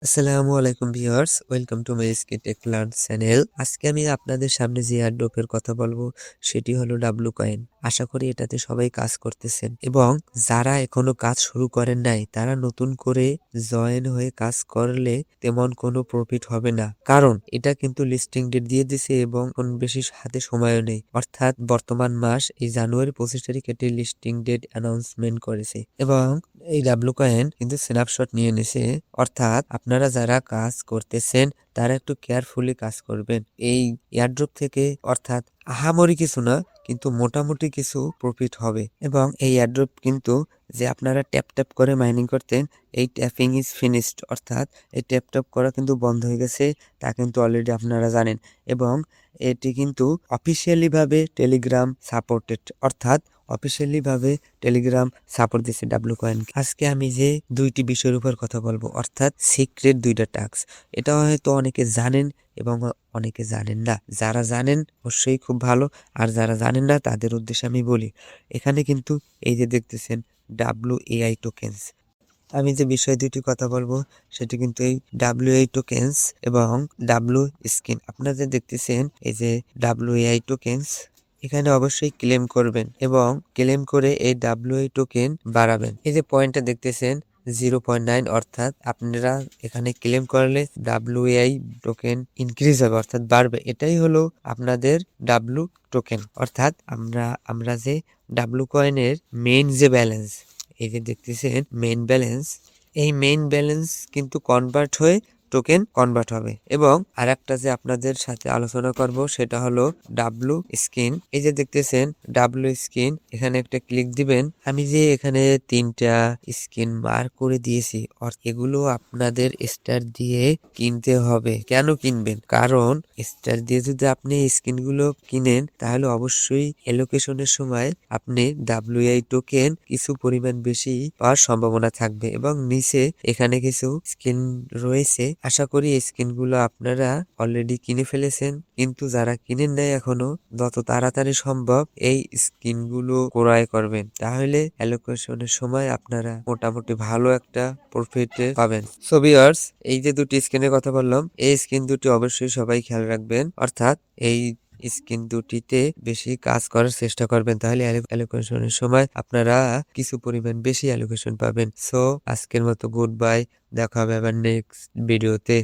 আসসালামু আলাইকুম viewers, welcome to my SK Tech Learn channel. আজকে আমি আপনাদের সামনে যে এয়ারড্রপের কথা বলবো সেটি হলো ডাব্লু কয়েন। আশা করি এটাতে সবাই কাজ করতেছেন এবং যারা এখনো কাজ শুরু করেন নাই তারা নতুন করে জয়েন হয়ে কাজ করলে তেমন কোনো প্রফিট হবে না, কারণ এটা কিন্তু লিস্টিং ডেট দিয়ে দিছে এবং কোন বেশি হাতে সময়ও নেই। অর্থাৎ বর্তমান মাস এই জানুয়ারি 25 তারিখ এটি লিস্টিং ডেট অ্যানাউন্সমেন্ট করেছে এবং এই ডাব্লু কয়েন কিন্তু স্ন্যাপশট নিয়ে নিছে। অর্থাৎ আপনারা যারা কাজ করতেছেন তারা একটু কেয়ারফুলি কাজ করবেন এই এয়ারড্রপ থেকে। অর্থাৎ আহামরি কিছু না, কিন্তু মোটামুটি কিছু প্রফিট হবে এবং এই এয়ারড্রপ কিন্তু যে আপনারা ট্যাপ ট্যাপ করে মাইনিং করতেন, এই ট্যাপিং ইজ ফিনিশড। অর্থাৎ এই ট্যাপ ট্যাপ করা কিন্তু বন্ধ হয়ে গেছে, তা কিন্তু অলরেডি আপনারা জানেন এবং এটি কিন্তু অফিসিয়ালি ভাবে টেলিগ্রাম সাপোর্টেড। অর্থাৎ অফিসিয়ালি ভাবে টেলিগ্রাম সাপোর্ট দিচ্ছে ডাব্লু কয়েন। আজকে আমি যে দুইটি বিষয়ের উপর কথা বলবো, অর্থাৎ সিক্রেট দুইটা টাস্ক। এটা হয়তো অনেকে জানেন এবং অনেকে জানেন না। যারা জানেন অবশ্যই খুব ভালো, আর যারা জানেন না তাদের উদ্দেশ্যে আমি বলি। এখানে কিন্তু এই যে দেখতেছেন WAI টোকেন্স, আমি যে বিষয় দুটি কথা বলবো সেটি কিন্তু এই WAI টোকেন্স এবং ডাব্লু স্কিন। আপনারা যে দেখতেছেন এই যে WAI টোকেন্স, এখানে অবশ্যই ক্লেম করবেন এবং ক্লেম করে এই WAI টোকেন বাড়াবেন। এই যে পয়েন্টটা দেখতেছেন 0.9, অর্থাৎ আপনারা এখানে ক্লেম করলে WAI টোকেন ইনক্রিজ হবে, অর্থাৎ বাড়বে। এটাই হলো আপনাদের ডাব্লু টোকেন। অর্থাৎ আমরা যে ডাব্লু কয়েনের মেইন যে ব্যালেন্স, এই যে দেখতেছেন মেইন ব্যালেন্স, এই মেইন ব্যালেন্স কিন্তু কনভার্ট হয়ে টোকেন কনভার্ট হবে। এবং আরেকটা যে আপনাদের সাথে আলোচনা করব সেটা হলো ডাব্লু স্কিন। এই যে দেখতেছেন ডাব্লু স্কিন, এখানে একটা ক্লিক দিবেন। আমি যে এখানে 3টা স্কিন মার্ক করে দিয়েছি, এগুলো আপনাদের স্টার দিয়ে কিনতে হবে। কেন কিনবেন? কারণ স্টার দিয়ে যদি আপনি স্কিন গুলো কিনেন তাহলে অবশ্যই এলোকেশনের সময় আপনি WAI টোকেন কিছু পরিমাণ বেশি পাওয়ার সম্ভাবনা থাকবে এবং নিচে এখানে কিছু স্কিন রয়েছে। আশা করি এই স্কিন গুলো আপনারা অলরেডি কিনে ফেলেছেন, কিন্তু যারা কিনেন নাই এখনো যত তাড়াতাড়ি সম্ভব এই স্কিন গুলো ক্রয় করবেন, তাহলে অ্যালোকেশনের সময় আপনারা মোটামুটি ভালো একটা প্রফিট পাবেন। সো ভিউয়ার্স, এই যে দুটি স্কিনের কথা বললাম, এই স্কিন দুটি অবশ্যই সবাই খেয়াল রাখবেন। অর্থাৎ এই স্কিন দুটিতে বেশি কাজ করার চেষ্টা করবেন, তাহলে অ্যালোকেশনের সময় আপনারা কিছু পরিমাণ বেশি অ্যালোকেশন পাবেন। সো আজকের মতো গুড বাই, দেখা হবে আবার নেক্সট ভিডিওতে।